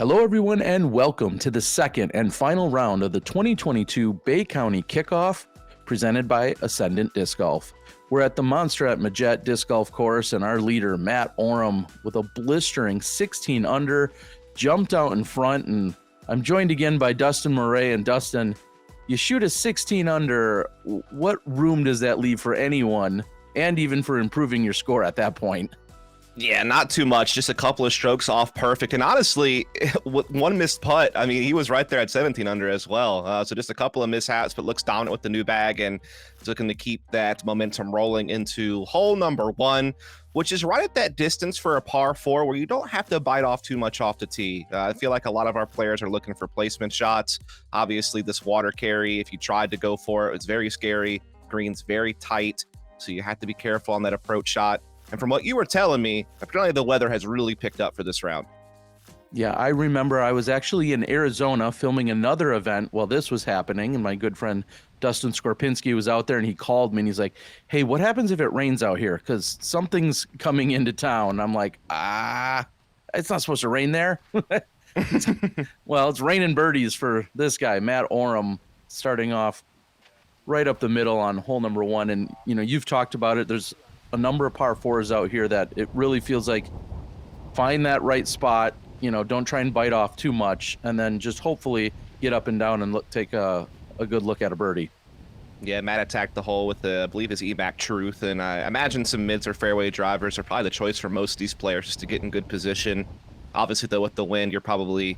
Hello, everyone, and welcome to the second and final round of the 2022 Bay County Kickoff presented by Ascendant Disc Golf. We're at the Monster at Majette Disc Golf Course, and our leader, Matt Orum, with a blistering 16 under, jumped out in front, and I'm joined again by Dustin Mouret. And Dustin, you shoot a 16 under, what room does that leave for anyone, and even for improving your score at that point? Yeah, not too much. Just a couple of strokes off perfect. And honestly, with one missed putt, I mean, he was right there at 17 under as well. So just a couple of mishaps, but looks dominant with the new bag and is looking to keep that momentum rolling into hole number one, which is right at that distance for a par four where you don't have to bite off too much off the tee. I feel like a lot of our players are looking for placement shots. Obviously, this water carry, if you tried to go for it, it's very scary. Green's very tight, so you have to be careful on that approach shot. And from what you were telling me, apparently the weather has really picked up for this round. Yeah, I remember I was actually in Arizona filming another event while this was happening, and my good friend Dustin Skorpinski was out there, and he called me, and he's like, hey, what happens if it rains out here? Because something's coming into town. I'm like, it's not supposed to rain there. Well, it's raining birdies for this guy, Matt Orum, starting off right up the middle on hole number one. And, you know, you've talked about it. There's a number of par fours out here that it really feels like find that right spot, you know, don't try and bite off too much, and then just hopefully get up and down and take a good look at a birdie. Yeah, Matt attacked the hole with, I believe, his EMAC Truth, and I imagine some mids or fairway drivers are probably the choice for most of these players just to get in good position. Obviously, though, with the wind, you're probably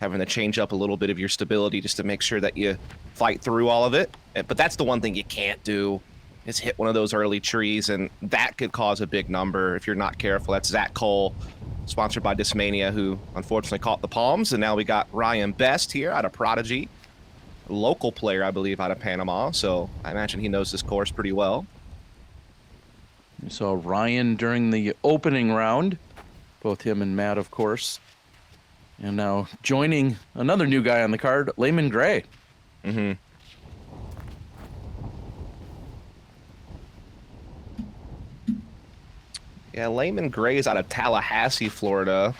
having to change up a little bit of your stability just to make sure that you fight through all of it. But that's the one thing you can't do, is hit one of those early trees, and that could cause a big number if you're not careful. That's Zach Cole, sponsored by Discmania, who unfortunately caught the palms. And now we got Ryan Best here out of Prodigy, a local player, I believe, out of Panama. So I imagine he knows this course pretty well. So Ryan during the opening round, both him and Matt, of course. And now joining another new guy on the card, Laymon Gray. Mm-hmm. Yeah, Laymon Gray is out of Tallahassee, Florida.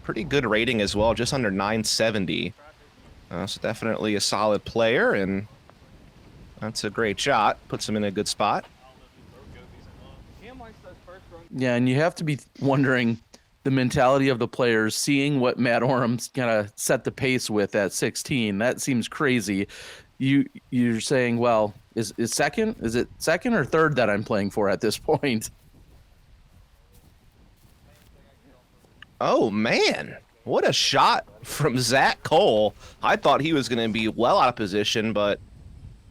Pretty good rating as well, just under 970. So definitely a solid player, and that's a great shot. Puts him in a good spot. Yeah, and you have to be wondering the mentality of the players, seeing what Matt Orum's gonna set the pace with at 16. That seems crazy. You're saying, well, is it second or third that I'm playing for at this point? Oh, man. What a shot from Zach Cole. I thought he was going to be well out of position, but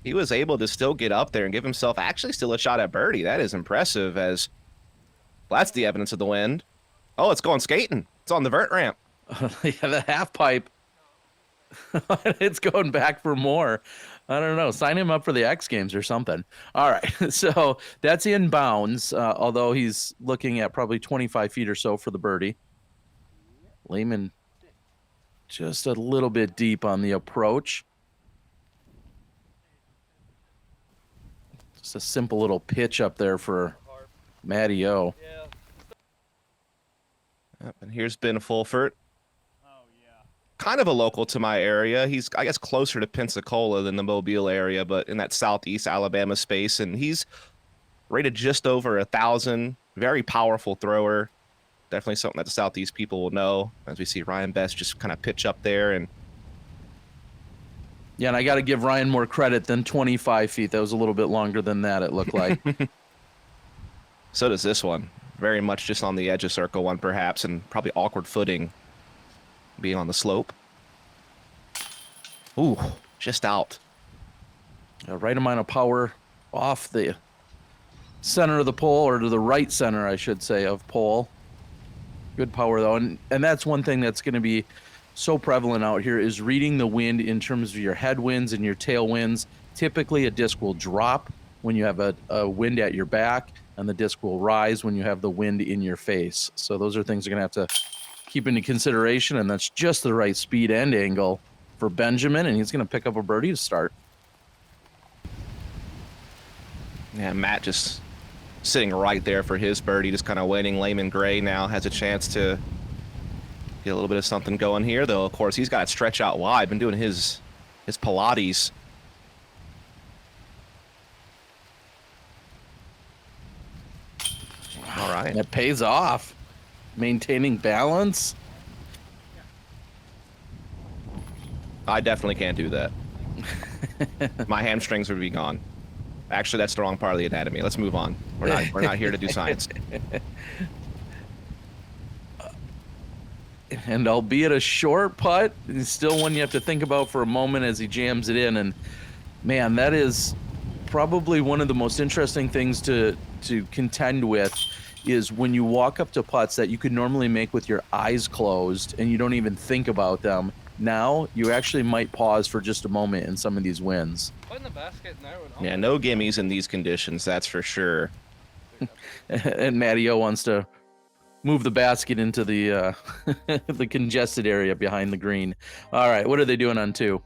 he was able to still get up there and give himself actually still a shot at birdie. That is impressive, as well, that's the evidence of the wind. Oh, it's going skating. It's on the vert ramp. Yeah, the half pipe. It's going back for more. I don't know. Sign him up for the X Games or something. All right. So that's in bounds, although he's looking at probably 25 feet or so for the birdie. Laymon just a little bit deep on the approach. Just a simple little pitch up there for Matty O. Yep, and here's Ben Fulford. Kind of a local to my area. He's, I guess, closer to Pensacola than the Mobile area, but in that southeast Alabama space. And he's rated just over 1,000. Very powerful thrower. Definitely something that the southeast people will know, as we see Ryan Best just kind of pitch up there. And yeah, and I got to give Ryan more credit than 25 feet. That was a little bit longer than that, it looked like. So does this one. Very much just on the edge of circle one, perhaps, and probably awkward footing being on the slope. Ooh, just out. Right amount of power off the center of the pole, or to the right center, I should say, of pole. Good power, though. And that's one thing that's going to be so prevalent out here, is reading the wind in terms of your headwinds and your tailwinds. Typically, a disc will drop when you have a wind at your back, and the disc will rise when you have the wind in your face. So those are things you're going to have to keep into consideration, and that's just the right speed and angle for Benjamin, and he's going to pick up a birdie to start. Yeah, Matt just sitting right there for his birdie, just kind of waiting. Laymon Gray now has a chance to Get a little bit of something going here, though. Of course, he's got to stretch out wide. Been doing his Pilates. All right. And it pays off. Maintaining balance. I definitely can't do that. My hamstrings would be gone. Actually, that's the wrong part of the anatomy. Let's move on. We're not here to do science. And albeit a short putt, it's still one you have to think about for a moment as he jams it in. And man, that is probably one of the most interesting things to contend with, is when you walk up to putts that you could normally make with your eyes closed and you don't even think about them. Now you actually might pause for just a moment in some of these wins. Put in the basket now. Yeah, no gimmies in these conditions, that's for sure. And Matty O wants to move the basket into the the congested area behind the green. All right, what are they doing on 2?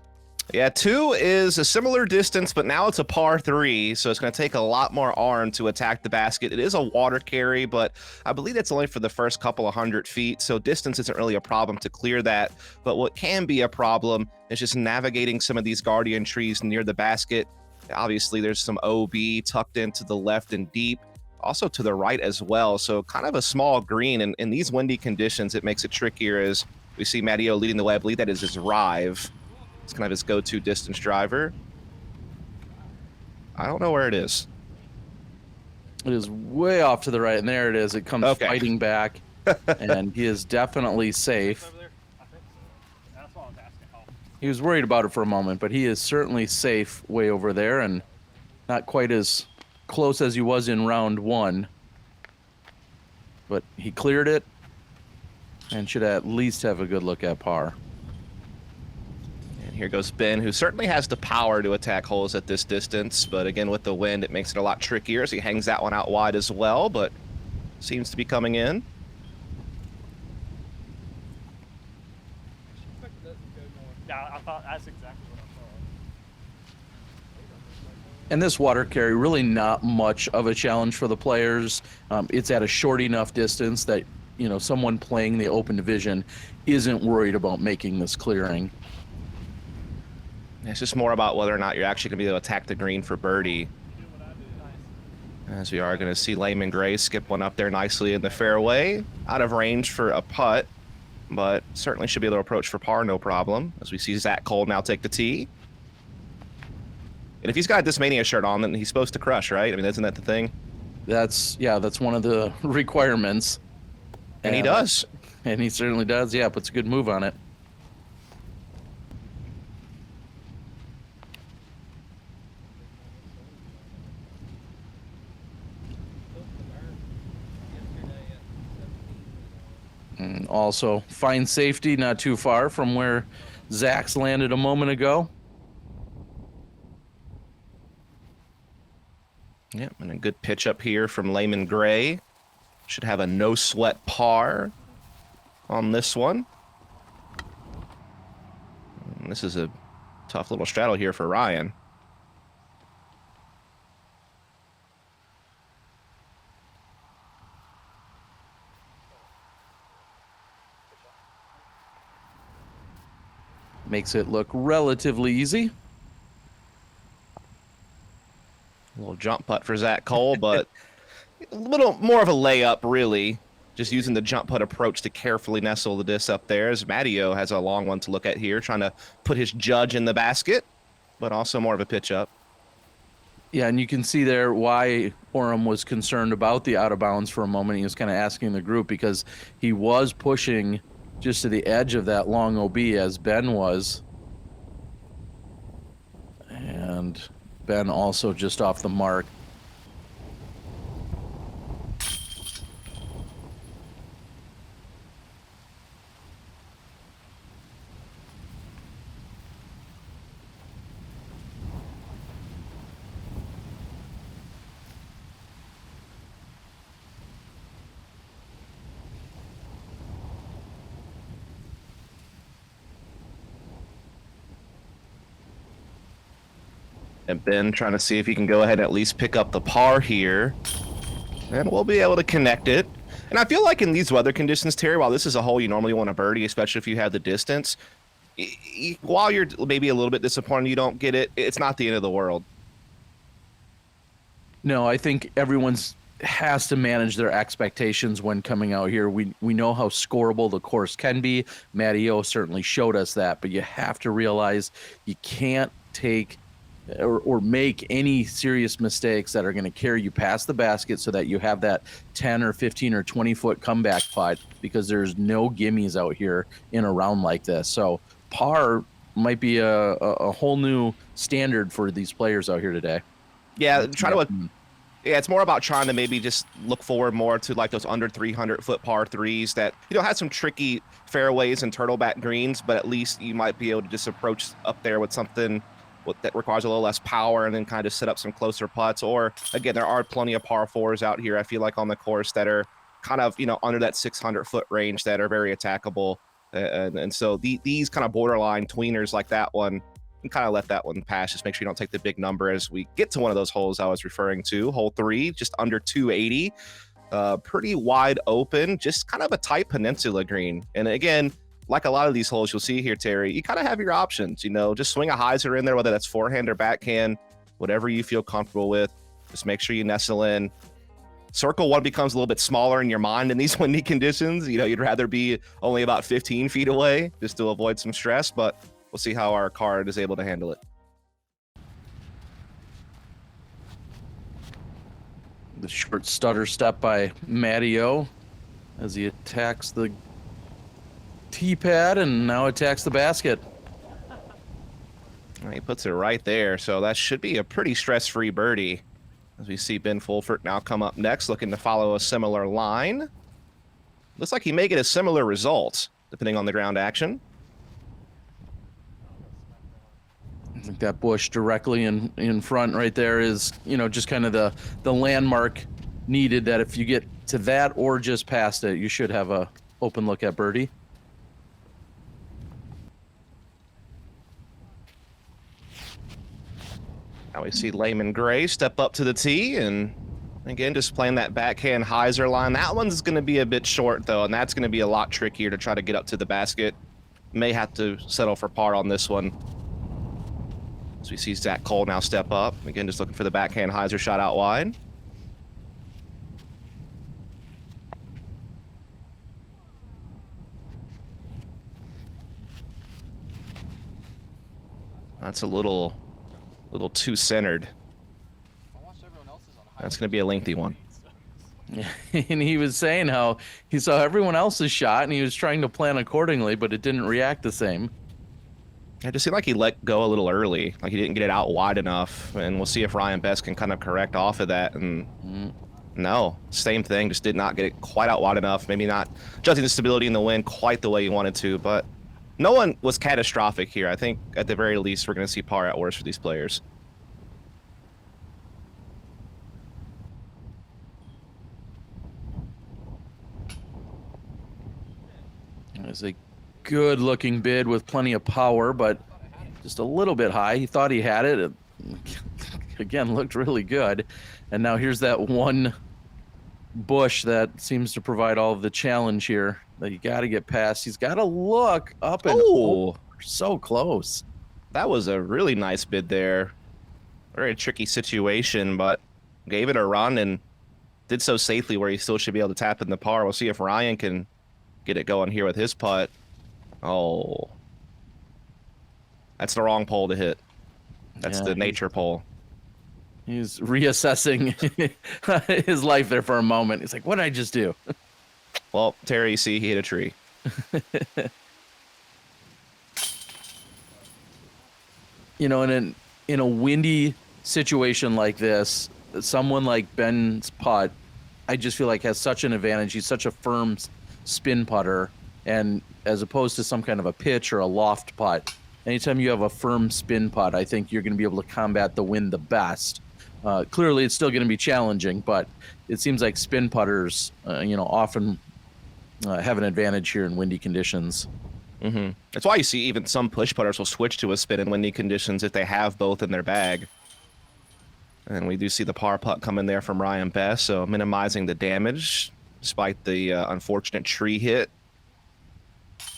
Yeah, 2 is a similar distance, but now it's a par 3, so it's going to take a lot more arm to attack the basket. It is a water carry, but I believe that's only for the first couple of 100 feet, so distance isn't really a problem to clear that. But what can be a problem is just navigating some of these guardian trees near the basket. Obviously, there's some OB tucked into the left and deep, also to the right as well, so kind of a small green. And in these windy conditions, it makes it trickier, as we see Matteo leading the way. I believe that is his Rive. It's kind of his go-to distance driver. I don't know where it is. It is way off to the right, and there it is. It comes fighting back, and he is definitely safe. He was worried about it for a moment, but he is certainly safe way over there, and not quite as close as he was in round 1. But he cleared it and should at least have a good look at par. Here goes Ben, who certainly has the power to attack holes at this distance, but again, with the wind, it makes it a lot trickier, so he hangs that one out wide as well, but seems to be coming in. Yeah, I thought that's exactly what I thought. And this water carry, really not much of a challenge for the players. It's at a short enough distance that, you know, someone playing the open division isn't worried about making this clearing. It's just more about whether or not you're actually going to be able to attack the green for birdie. As we are going to see Laymon Gray skip one up there nicely in the fairway. Out of range for a putt, but certainly should be able to approach for par, no problem. As we see Zach Cole now take the tee. And if he's got this Mania shirt on, then he's supposed to crush, right? I mean, isn't that the thing? That's one of the requirements. And he does. And he certainly does. Yeah, puts a good move on it. And also, find safety not too far from where Zach's landed a moment ago. Yep, and a good pitch up here from Laymon Gray. Should have a no sweat par on this one. And this is a tough little straddle here for Ryan. Makes it look relatively easy. A little jump putt for Zach Cole, but a little more of a layup, really. Just using the jump putt approach to carefully nestle the disc up there, as Matteo has a long one to look at here, trying to put his judge in the basket, but also more of a pitch up. Yeah, and you can see there why Orum was concerned about the out of bounds for a moment. He was kind of asking the group because he was pushing just to the edge of that long OB as Ben was. And Ben also just off the mark. And Ben trying to see if he can go ahead and at least pick up the par here. And we'll be able to connect it. And I feel like in these weather conditions, Terry, while this is a hole you normally want to birdie, especially if you have the distance, while you're maybe a little bit disappointed you don't get it, it's not the end of the world. No, I think everyone's has to manage their expectations when coming out here. We know how scoreable the course can be. Matty O certainly showed us that, but you have to realize you can't take or make any serious mistakes that are going to carry you past the basket so that you have that 10 or 15 or 20 foot comeback putt, because there's no gimmies out here in a round like this. So par might be a whole new standard for these players out here today. Yeah, it's more about trying to maybe just look forward more to like those under 300 foot par threes that, have some tricky fairways and turtleback greens, but at least you might be able to just approach up there with something that requires a little less power and then kind of set up some closer putts. Or again, there are plenty of par fours out here, I feel like, on the course that are kind of, under that 600 foot range that are very attackable. And so these kind of borderline tweeners like that one, and kind of let that one pass. Just make sure you don't take the big number as we get to one of those holes I was referring to. Hole 3, just under 280, pretty wide open, just kind of a tight peninsula green. And again, like a lot of these holes you'll see here, Terry, you kind of have your options. Just swing a hyzer in there, whether that's forehand or backhand, whatever you feel comfortable with. Just make sure you nestle in. Circle 1 becomes a little bit smaller in your mind in these windy conditions. You'd rather be only about 15 feet away just to avoid some stress, but we'll see how our card is able to handle it. The short stutter step by Matty O as he attacks the tee pad and now attacks the basket. He puts it right there, so that should be a pretty stress-free birdie. As we see Ben Fulford now come up next, looking to follow a similar line. Looks like he may get a similar result, depending on the ground action. I think that bush directly in front right there is, just kind of the landmark needed, that if you get to that or just past it, you should have a open look at birdie. Now we see Laymon Gray step up to the tee, and again, just playing that backhand hyzer line. That one's going to be a bit short, though, and that's going to be a lot trickier to try to get up to the basket. May have to settle for par on this one. So we see Zach Cole now step up. Again, just looking for the backhand hyzer shot out wide. That's a little too centered. That's going to be a lengthy one. And he was saying how he saw everyone else's shot and he was trying to plan accordingly, but it didn't react the same. It just seemed like he let go a little early, like he didn't get it out wide enough, and we'll see if Ryan Best can kind of correct off of that. And no, same thing, just did not get it quite out wide enough, maybe not judging the stability in the wind quite the way he wanted to, but no one was catastrophic here. I think at the very least we're going to see par at worst for these players. It's a good looking bid with plenty of power, but just a little bit high. He thought he had it. It again looked really good. And now here's that one bush that seems to provide all of the challenge here that you got to get past. He's got to look up and over. So close. That was a really nice bid there. Very tricky situation, but gave it a run and did so safely where he still should be able to tap in the par. We'll see if Ryan can get it going here with his putt. Oh, that's the wrong pole to hit. That's the nature pole. He's reassessing his life there for a moment. He's like, what did I just do? Well, Terry, you see, he hit a tree. In a windy situation like this, someone like Ben's putt, I just feel like has such an advantage. He's such a firm spin putter, and as opposed to some kind of a pitch or a loft putt, anytime you have a firm spin putt, I think you're going to be able to combat the wind the best. Clearly, it's still going to be challenging, but it seems like spin putters, often have an advantage here in windy conditions. Mm-hmm. That's why you see even some push putters will switch to a spin in windy conditions if they have both in their bag. And we do see the par putt come in there from Ryan Best, so minimizing the damage. despite the unfortunate tree hit.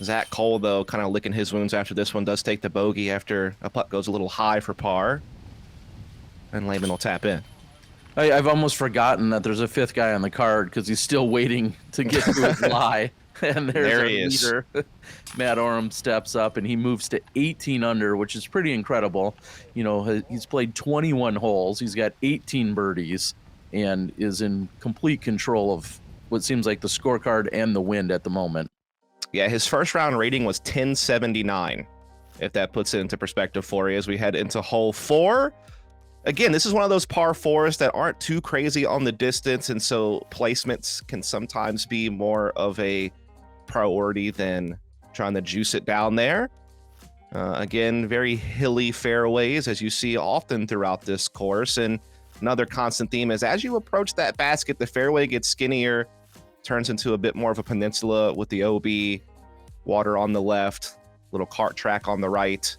Zach Cole, though, kind of licking his wounds after this one, does take the bogey after a putt goes a little high for par. And Laymon will tap in. I've almost forgotten that there's a fifth guy on the card because he's still waiting to get to his lie. And there's There our he is. leader. Matt Orum steps up and he moves to 18 under, which is pretty incredible. You know, he's played 21 holes. He's got 18 birdies and is in complete control of what seems like the scorecard and the wind at the moment. Yeah, his first round rating was 1079, if that puts it into perspective for you as we head into hole 4. Again, this is one of those par 4s that aren't too crazy on the distance, and so placements can sometimes be more of a priority than trying to juice it down there. Again, very hilly fairways, as you see often throughout this course. And another constant theme is as you approach that basket, the fairway gets skinnier, turns into a bit more of a peninsula with the OB, water on the left, little cart track on the right.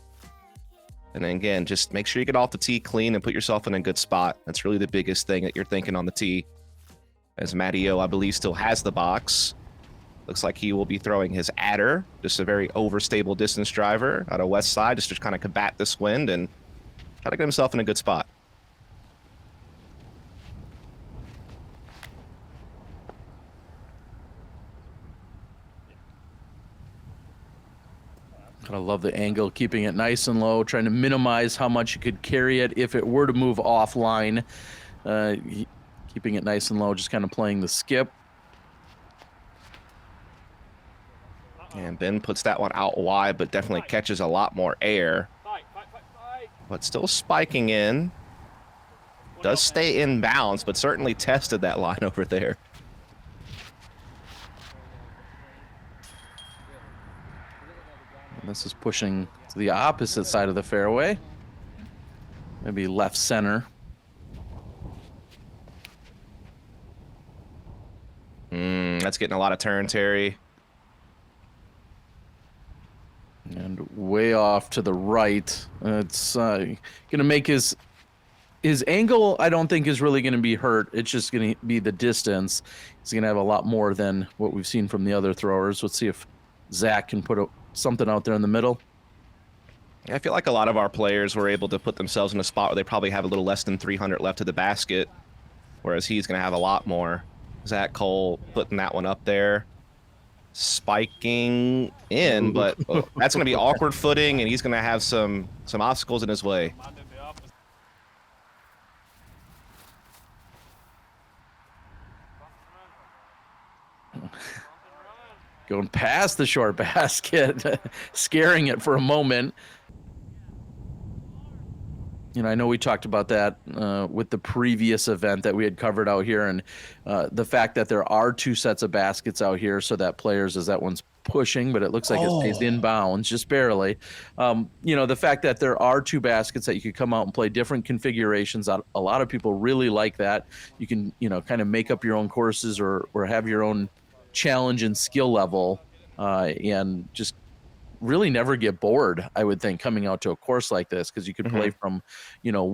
And then again, just make sure you get off the tee clean and put yourself in a good spot. That's really the biggest thing that you're thinking on the tee. As Matty O, I believe, still has the box. Looks like he will be throwing his adder, just a very overstable distance driver out of Westside, just to kind of combat this wind and try to get himself in a good spot. I love the angle, keeping it nice and low, trying to minimize how much you could carry it if it were to move offline. Keeping it nice and low, just kind of playing the skip. And Ben puts that one out wide, but definitely catches a lot more air. But still spiking in. Does stay in bounds, but certainly tested that line over there. This is pushing to the opposite side of the fairway. Maybe left center. That's getting a lot of turn, Terry. And way off to the right. It's going to make his angle, I don't think, is really going to be hurt. It's just going to be the distance. He's going to have a lot more than what we've seen from the other throwers. Let's see if Zach can put something out there in the middle. I feel like a lot of our players were able to put themselves in a spot where they probably have a little less than 300 left to the basket, whereas he's going to have a lot more. Zach Cole putting that one up there, spiking in, but that's going to be awkward footing, and he's going to have some obstacles in his way. Going past the short basket, scaring it for a moment. You know, I know we talked about that with the previous event that we had covered out here, and the fact that there are two sets of baskets out here, so that players, as that one's pushing, but it looks like it stays inbounds, just barely. You know, the fact that there are two baskets that you could come out and play different configurations, a lot of people really like that. You can, you know, kind of make up your own courses or have your own challenge and skill level, and just really never get bored, I would think, coming out to a course like this, because you could play from, you know,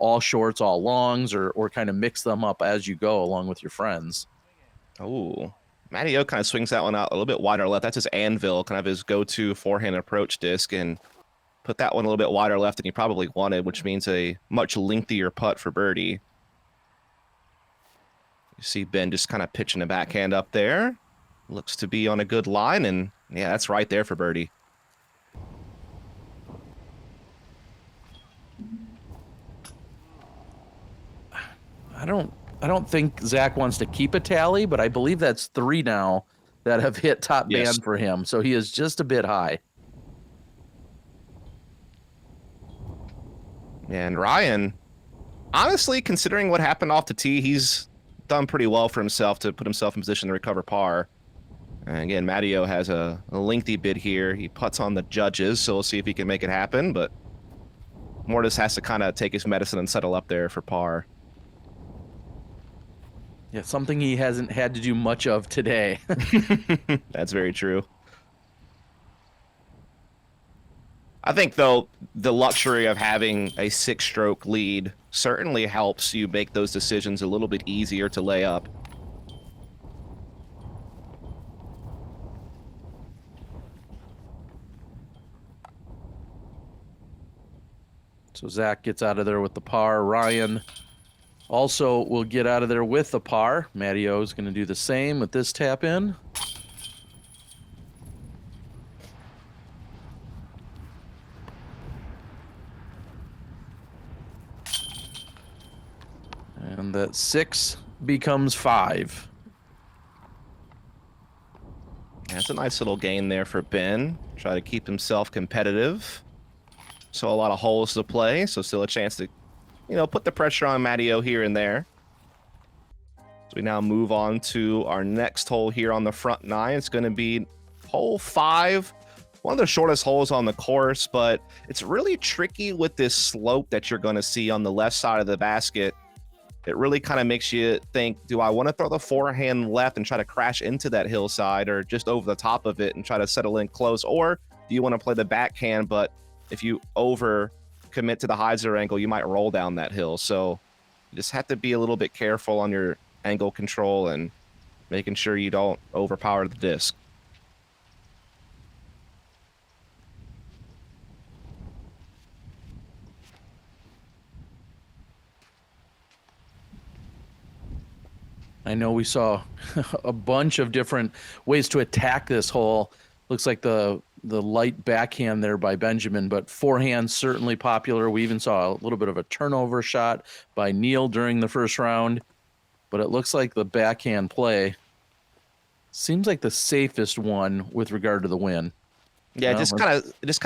all shorts, all longs, or kind of mix them up as you go along with your friends. Oh, Matty O kind of swings that one out a little bit wider left. That's his anvil, kind of his go-to forehand approach disc, and put that one a little bit wider left than he probably wanted, which means a much lengthier putt for birdie. You see Ben just kind of pitching a backhand up there. Looks to be on a good line, and yeah, that's right there for birdie. I don't think Zach wants to keep a tally, but I believe that's 3 now that have hit top band for him. So he is just a bit high. And Ryan, honestly, considering what happened off the tee, he's done pretty well for himself to put himself in position to recover par. And again, Matteo has a lengthy bid here. He putts on the judges, so we'll see if he can make it happen. But Mortis has to kind of take his medicine and settle up there for par. Yeah, something he hasn't had to do much of today. That's very true. I think, though, the luxury of having a 6-stroke lead certainly helps you make those decisions a little bit easier to lay up. So Zach gets out of there with the par. Ryan also will get out of there with the par. Matty-O is going to do the same with this tap in. And that 6 becomes 5. That's a nice little gain there for Ben. Try to keep himself competitive. So a lot of holes to play, so still a chance to, put the pressure on Matty-O here and there. So we now move on to our next hole here on the front 9. It's going to be hole 5. One of the shortest holes on the course, but it's really tricky with this slope that you're going to see on the left side of the basket. It really kind of makes you think, do I want to throw the forehand left and try to crash into that hillside, or just over the top of it and try to settle in close? Or do you want to play the backhand, but if you over commit to the hyzer angle, you might roll down that hill. So you just have to be a little bit careful on your angle control and making sure you don't overpower the disc. I know we saw a bunch of different ways to attack this hole. Looks like the light backhand there by Benjamin, but forehand certainly popular. We even saw a little bit of a turnover shot by Neil during the first round, but it looks like the backhand play seems like the safest one with regard to the win. Yeah, it just kind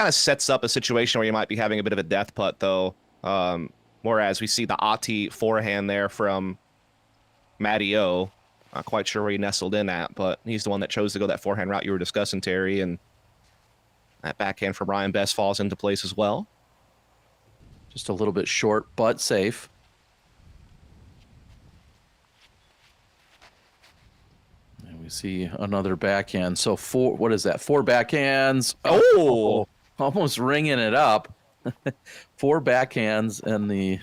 of sets up a situation where you might be having a bit of a death putt though. Whereas we see the Ati forehand there from Matty-O. Not quite sure where he nestled in at, but he's the one that chose to go that forehand route you were discussing, Terry, and that backhand from Ryan Best falls into place as well. Just a little bit short, but safe. And we see another backhand. So what is that? 4 backhands. Oh, almost ringing it up. 4 backhands and the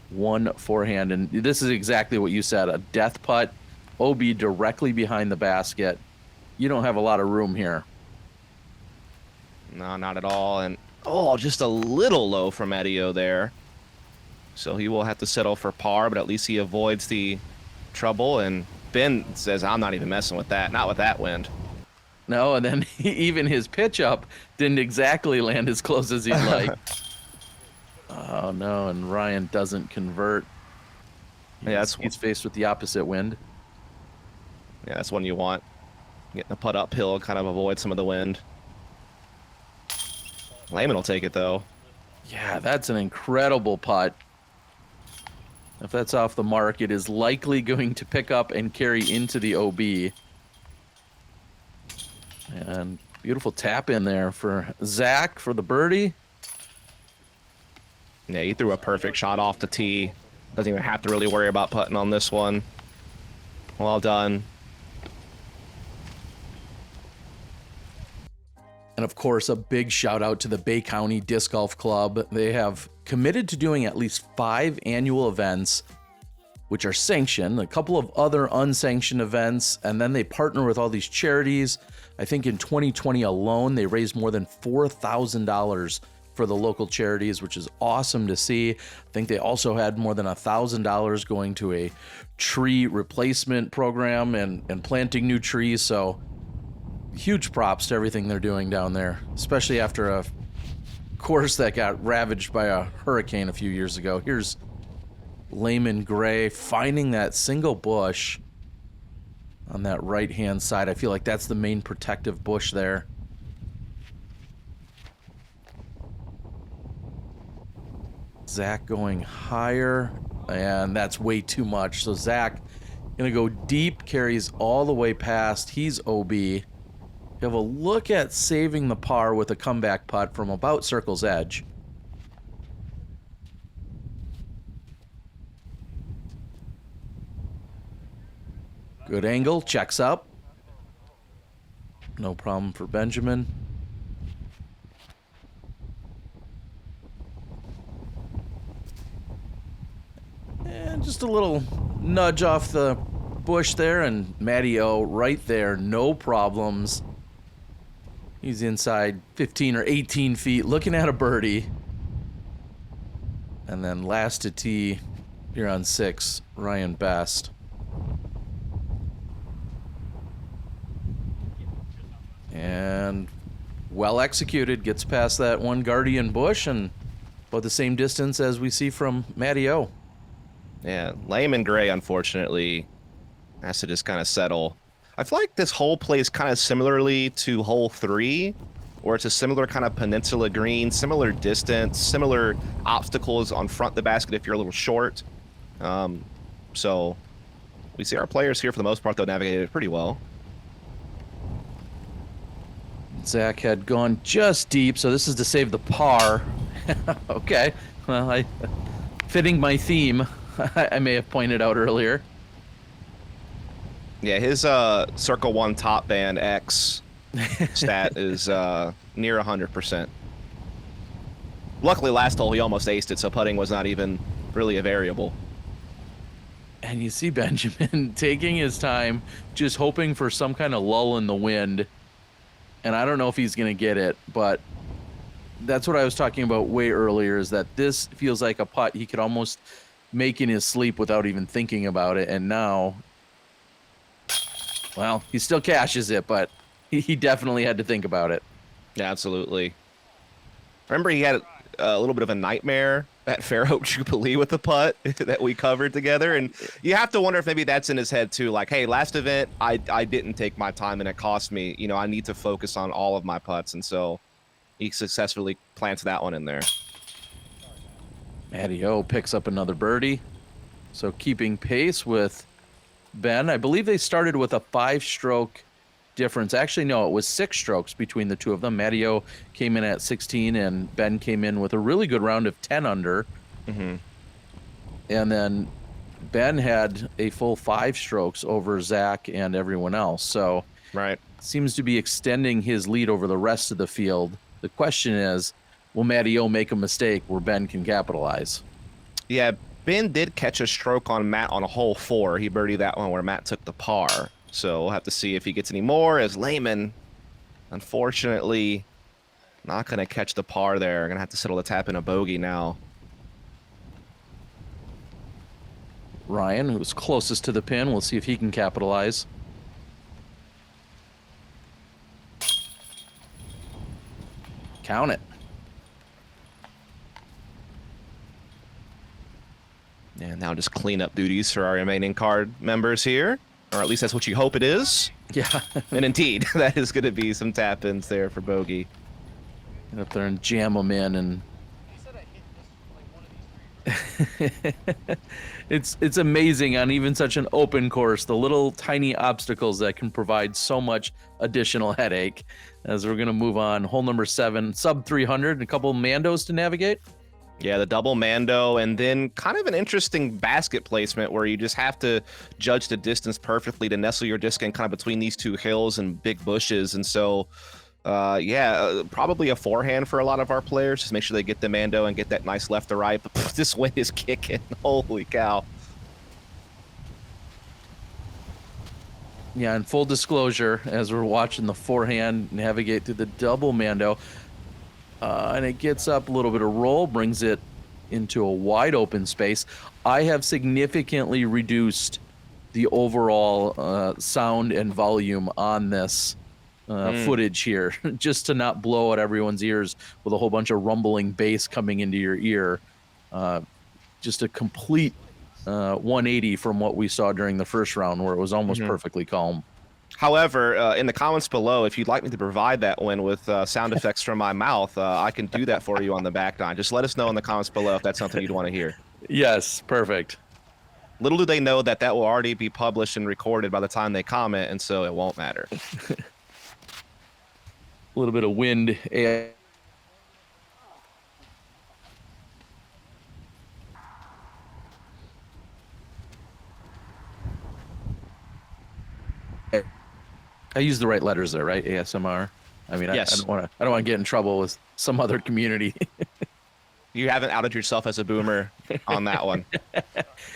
1 forehand. And this is exactly what you said. A death putt, OB directly behind the basket. You don't have a lot of room here. No, not at all. And just a little low from Matty-O there. So he will have to settle for par, but at least he avoids the trouble. And Ben says, I'm not even messing with that. Not with that wind. No, and then even his pitch up didn't exactly land as close as he'd like. Oh, no, and Ryan doesn't convert. He's faced with the opposite wind. Yeah, that's one you want. Getting the putt uphill, kind of avoid some of the wind. Laymon will take it, though. Yeah, that's an incredible putt. If that's off the mark, it is likely going to pick up and carry into the OB. And beautiful tap in there for Zach for the birdie. Yeah, he threw a perfect shot off the tee. Doesn't even have to really worry about putting on this one. Well done. And of course, a big shout out to the Bay County Disc Golf Club. They have committed to doing at least 5 annual events, which are sanctioned, a couple of other unsanctioned events, and then they partner with all these charities. I think in 2020 alone, they raised more than $4,000 for the local charities, which is awesome to see. I think they also had more than $1,000 going to a tree replacement program and planting new trees. So huge props to everything they're doing down there, especially after a course that got ravaged by a hurricane a few years ago. Here's Laymon Gray finding that single bush on that right-hand side. I feel like that's the main protective bush there. Zach going higher, and that's way too much. So Zach gonna go deep, carries all the way past. He's OB. You have a look at saving the par with a comeback putt from about circle's edge. Good angle, checks up. No problem for Benjamin. And just a little nudge off the bush there, and Matty-O right there, no problems. He's inside 15 or 18 feet looking at a birdie. And then last to tee here on 6, Ryan Best. And well executed, gets past that one guardian bush and about the same distance as we see from Matty O. Yeah, Laymon Gray, unfortunately, has to just kind of settle. I feel like this hole plays kind of similarly to hole 3, where it's a similar kind of peninsula green, similar distance, similar obstacles on front of the basket if you're a little short. So we see our players here, for the most part, though, navigated it pretty well. Zach had gone just deep, so this is to save the par. Okay, well, fitting my theme, I may have pointed out earlier. Yeah, his Circle 1 top band X stat is near 100%. Luckily, last hole he almost aced it, so putting was not even really a variable. And you see Benjamin taking his time, just hoping for some kind of lull in the wind. And I don't know if he's going to get it, but that's what I was talking about way earlier, is that this feels like a putt he could almost make in his sleep without even thinking about it. And now, well, he still cashes it, but he definitely had to think about it. Yeah, absolutely. Remember, he had a little bit of a nightmare at Fairhope Jubilee with the putt that we covered together, and you have to wonder if maybe that's in his head too. Like, hey, last event I didn't take my time and it cost me. You know, I need to focus on all of my putts, and so he successfully plants that one in there. Matty O picks up another birdie, so keeping pace with Ben. I believe they started with a 5-stroke difference. Actually, no, it was 6 strokes between the two of them. Matty O came in at 16, and Ben came in with a really good round of 10 under. Mm-hmm. And then Ben had a full 5 strokes over Zach and everyone else. So Right. seems to be extending his lead over the rest of the field. The question is, will Matty O make a mistake where Ben can capitalize? Yeah, Ben did catch a stroke on Matt on a hole 4. He birdied that one where Matt took the par. So we'll have to see if he gets any more, as Laymon, unfortunately, not going to catch the par there. Going to have to settle the tap in a bogey now. Ryan, who's closest to the pin, we'll see if he can capitalize. Count it. And now just cleanup duties for our remaining card members here. Or at least that's what you hope it is. Yeah. And indeed, that is going to be some tap-ins there for bogey. Get up there and jam them in, and it's amazing on even such an open course, the little tiny obstacles that can provide so much additional headache. As we're going to move on, hole number 7, sub 300, and a couple Mandos to navigate. Yeah, the double Mando, and then kind of an interesting basket placement where you just have to judge the distance perfectly to nestle your disc in kind of between these two hills and big bushes. And so, probably a forehand for a lot of our players. Just make sure they get the Mando and get that nice left to right. But this wind is kicking. Holy cow. Yeah, and full disclosure, as we're watching the forehand navigate through the double Mando, and it gets up a little bit of roll, brings it into a wide open space. I have significantly reduced the overall sound and volume on this footage here, just to not blow out everyone's ears with a whole bunch of rumbling bass coming into your ear. Just a complete 180 from what we saw during the first round, where it was almost perfectly calm. However, in the comments below, if you'd like me to provide that one with sound effects from my mouth, I can do that for you on the back nine. Just let us know in the comments below if that's something you'd want to hear. Yes, perfect. Little do they know that that will already be published and recorded by the time they comment, and so it won't matter. A little bit of wind. I use the right letters there, right? ASMR. I mean, Yes. I don't want to get in trouble with some other community. You haven't outed yourself as a boomer on that one.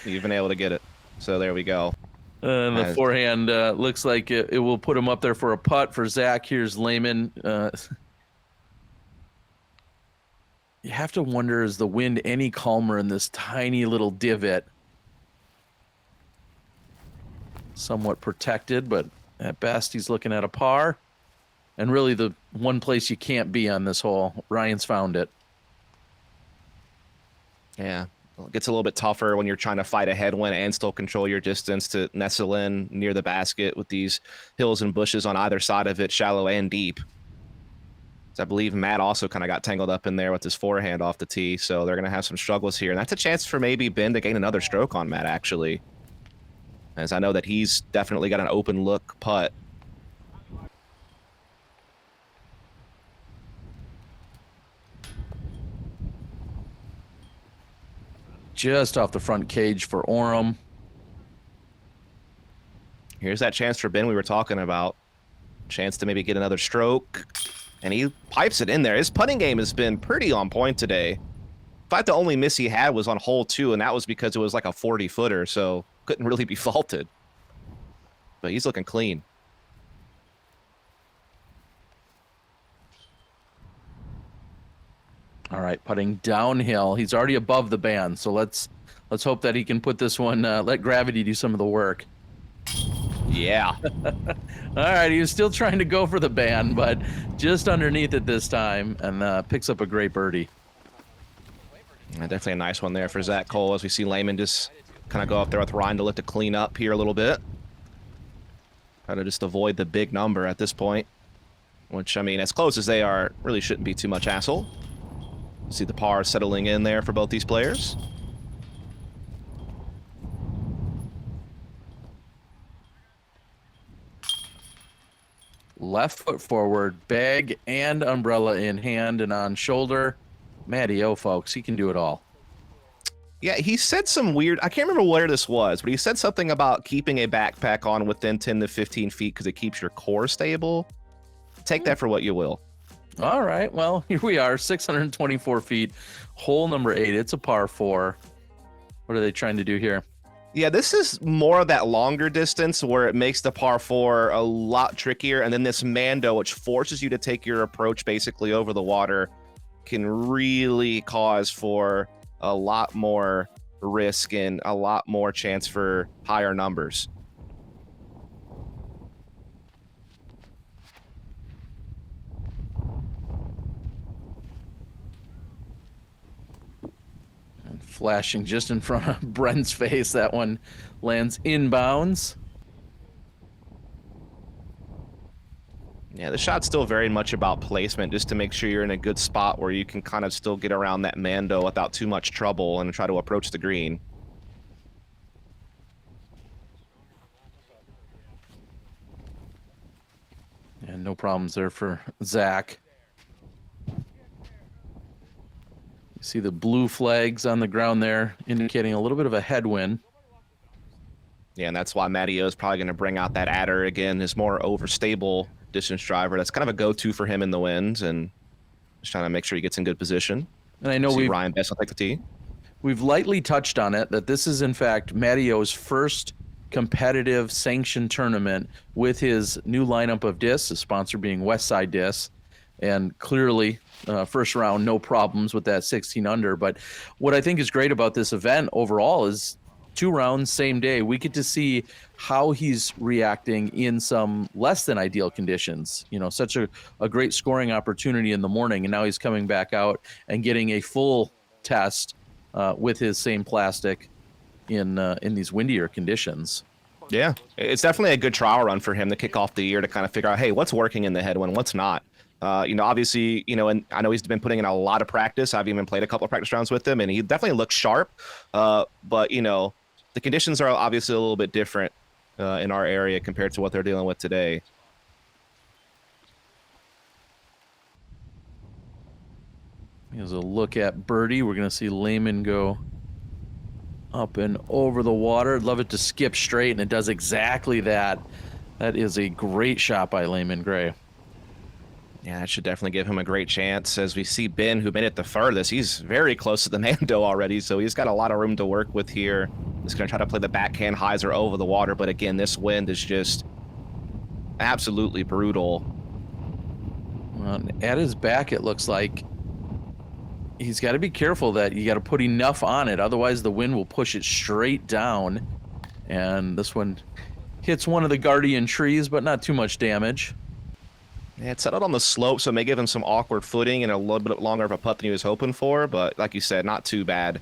You've been able to get it. So there we go. The forehand looks like it will put him up there for a putt for Zach. Here's Laymon. You have to wonder, is the wind any calmer in this tiny little divot? Somewhat protected, but at best he's looking at a par. And really the one place you can't be on this hole. Ryan's found it. Yeah. Well, it gets a little bit tougher when you're trying to fight a headwind and still control your distance to nestle in near the basket with these hills and bushes on either side of it, shallow and deep. So I believe Matt also kind of got tangled up in there with his forehand off the tee, so they're going to have some struggles here. And that's a chance for maybe Ben to gain another stroke on Matt, actually. As I know that he's definitely got an open look putt. Just off the front cage for Orum. Here's that chance for Ben we were talking about. Chance to maybe get another stroke. And he pipes it in there. His putting game has been pretty on point today. In fact, the only miss he had was on hole 2, and that was because it was like a 40-footer, so couldn't really be faulted. But he's looking clean. All right, putting downhill. He's already above the band, so let's hope that he can put this one, let gravity do some of the work. Yeah. All right, he was still trying to go for the band, but just underneath it this time, and picks up a great birdie. Definitely a nice one there for Zach Cole, as we see Laymon just kind of go up there with Ryan to look to clean up here a little bit. Try to just avoid the big number at this point, which, I mean, as close as they are, really shouldn't be too much hassle. See the par settling in there for both these players. Left foot forward, bag and umbrella in hand and on shoulder. Matty-O, folks, he can do it all. Yeah, he said some weird, I can't remember where this was, but he said something about keeping a backpack on within 10 to 15 feet because it keeps your core stable. Take that for what you will. All right, well, here we are, 624 feet, hole number 8. It's a par 4. What are they trying to do here? Yeah, this is more of that longer distance where it makes the par 4 a lot trickier. And then this Mando, which forces you to take your approach basically over the water, can really cause for a lot more risk and a lot more chance for higher numbers. Flashing just in front of Brent's face. That one lands inbounds. Yeah, the shot's still very much about placement, just to make sure you're in a good spot where you can kind of still get around that Mando without too much trouble and try to approach the green. And no problems there for Zach. See the blue flags on the ground there, indicating a little bit of a headwind. Yeah, and that's why Matty-O is probably going to bring out that adder again, his more overstable distance driver. That's kind of a go-to for him in the winds, and just trying to make sure he gets in good position. And I know Ryan Best will take the tee. We've lightly touched on it, that this is in fact Matty-O's first competitive sanctioned tournament with his new lineup of discs, the sponsor being Westside discs, and clearly first round, no problems with that 16 under. But what I think is great about this event overall is 2 rounds, same day. We get to see how he's reacting in some less than ideal conditions. You know, such a great scoring opportunity in the morning, and now he's coming back out and getting a full test with his same plastic in these windier conditions. Yeah, it's definitely a good trial run for him to kick off the year to kind of figure out, hey, what's working in the headwind, what's not. Obviously, and I know he's been putting in a lot of practice. I've even played a couple of practice rounds with him, and he definitely looks sharp. But, the conditions are obviously a little bit different in our area compared to what they're dealing with today. Here's a look at birdie. We're going to see Laymon go up and over the water. I'd love it to skip straight, and it does exactly that. That is a great shot by Laymon Gray. Yeah, that should definitely give him a great chance. As we see Ben, who made it the furthest, he's very close to the Mando already, so he's got a lot of room to work with here. He's going to try to play the backhand hyzer over the water, but again, this wind is just absolutely brutal. Well, at his back, it looks like he's got to be careful that you got to put enough on it, otherwise the wind will push it straight down. And this one hits one of the guardian trees, but not too much damage. Yeah, it settled on the slope, so it may give him some awkward footing and a little bit longer of a putt than he was hoping for. But like you said, not too bad.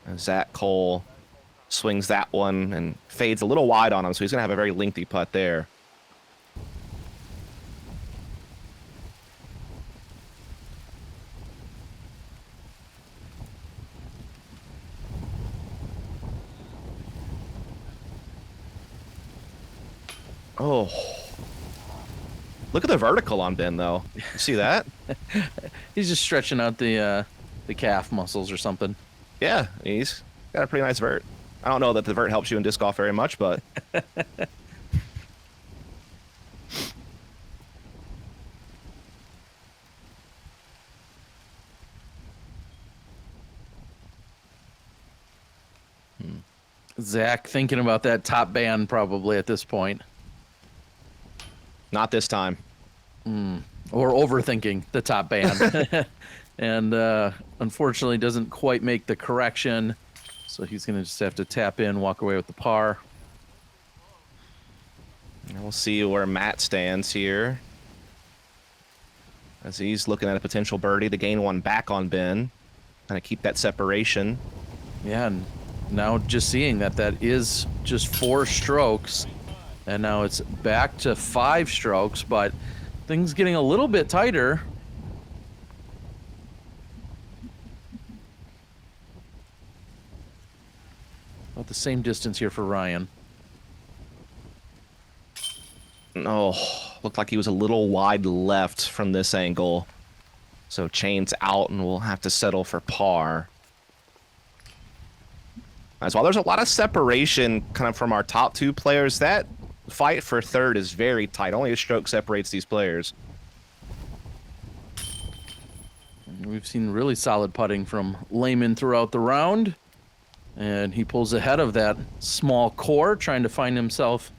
And Zach Cole swings that one and fades a little wide on him, so he's going to have a very lengthy putt there. Oh, look at the vertical on Ben, though. You see that? He's just stretching out the calf muscles or something. Yeah, he's got a pretty nice vert. I don't know that the vert helps you in disc golf very much, but Zach thinking about that top band probably at this point. not this time. Or overthinking the top band. And unfortunately doesn't quite make the correction. So he's going to just have to tap in, walk away with the par. And we'll see where Matt stands here. As he's looking at a potential birdie to gain one back on Ben. Kind of keep that separation. Yeah, and now just seeing that is just 4 strokes. And now it's back to 5 strokes, but things getting a little bit tighter. About the same distance here for Ryan. Oh, looked like he was a little wide left from this angle. So chains out and we'll have to settle for par. As well, there's a lot of separation kind of from our top 2 players. That fight for third is very tight. Only a stroke separates these players. We've seen really solid putting from Laymon throughout the round. And he pulls ahead of that small core, trying to find himself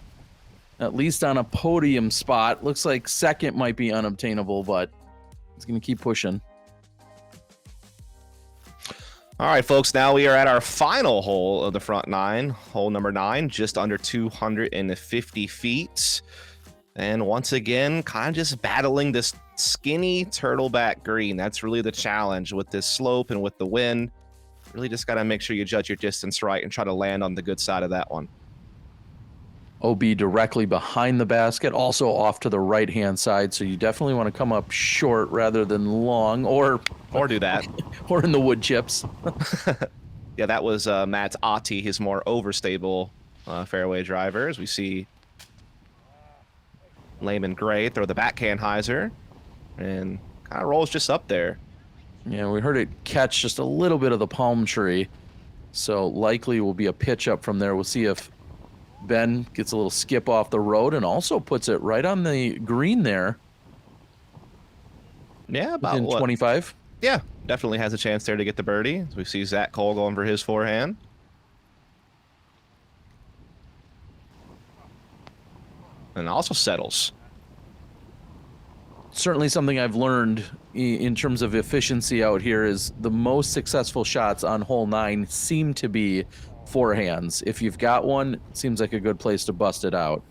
at least on a podium spot. Looks like second might be unobtainable, but he's going to keep pushing. All right, folks, now we are at our final hole of the front 9, hole number 9, just under 250 feet. And once again, kind of just battling this skinny turtleback green. That's really the challenge with this slope and with the wind. Really just got to make sure you judge your distance right and try to land on the good side of that one. OB directly behind the basket, also off to the right-hand side, so you definitely want to come up short rather than long, or do that. or in the wood chips. Yeah, that was Matt's Ati, his more overstable fairway driver. As we see Laymon Gray throw the backhand hyzer and kind of rolls just up there. Yeah, we heard it catch just a little bit of the palm tree, so likely will be a pitch up from there. We'll see if Ben gets a little skip off the road and also puts it right on the green there. Yeah, about within 25. Yeah, definitely has a chance there to get the birdie. As we see Zach Cole going for his forehand. And also settles. Certainly something I've learned in terms of efficiency out here is the most successful shots on hole 9 seem to be forehands. If you've got one, it seems like a good place to bust it out.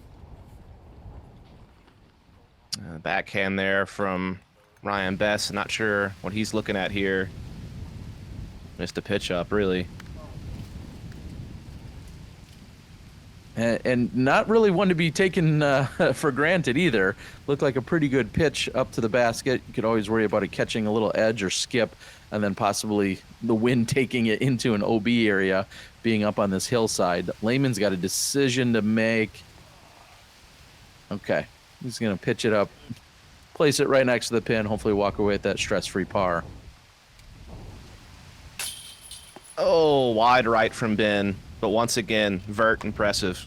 Backhand there from Ryan Best. Not sure what he's looking at here. Missed the pitch up, really. And not really one to be taken for granted either. Looked like a pretty good pitch up to the basket. You could always worry about it catching a little edge or skip, and then possibly the wind taking it into an OB area, being up on this hillside. Laymon's got a decision to make. Okay, he's going to pitch it up, place it right next to the pin, hopefully walk away with that stress-free par. Oh, wide right from Ben. But once again, vert impressive.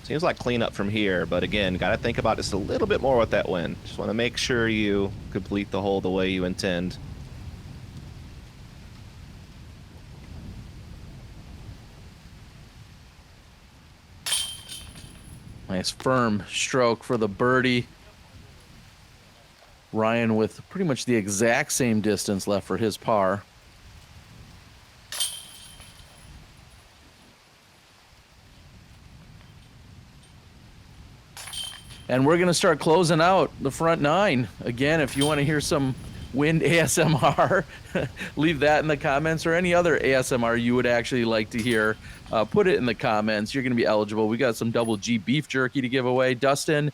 Seems like cleanup from here, but again, got to think about just a little bit more with that wind. Just want to make sure you complete the hole the way you intend. Nice firm stroke for the birdie. Ryan with pretty much the exact same distance left for his par. And we're going to start closing out the front nine. Again, if you want to hear some wind ASMR, leave that in the comments, or any other ASMR you would actually like to hear. Put it in the comments. You're going to be eligible. We got some double G beef jerky to give away. Dustin,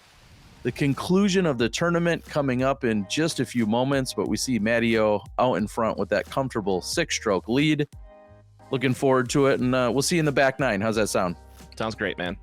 the conclusion of the tournament coming up in just a few moments, but we see Matteo out in front with that comfortable 6-stroke lead. Looking forward to it, and we'll see you in the back nine. How's that sound? Sounds great, man.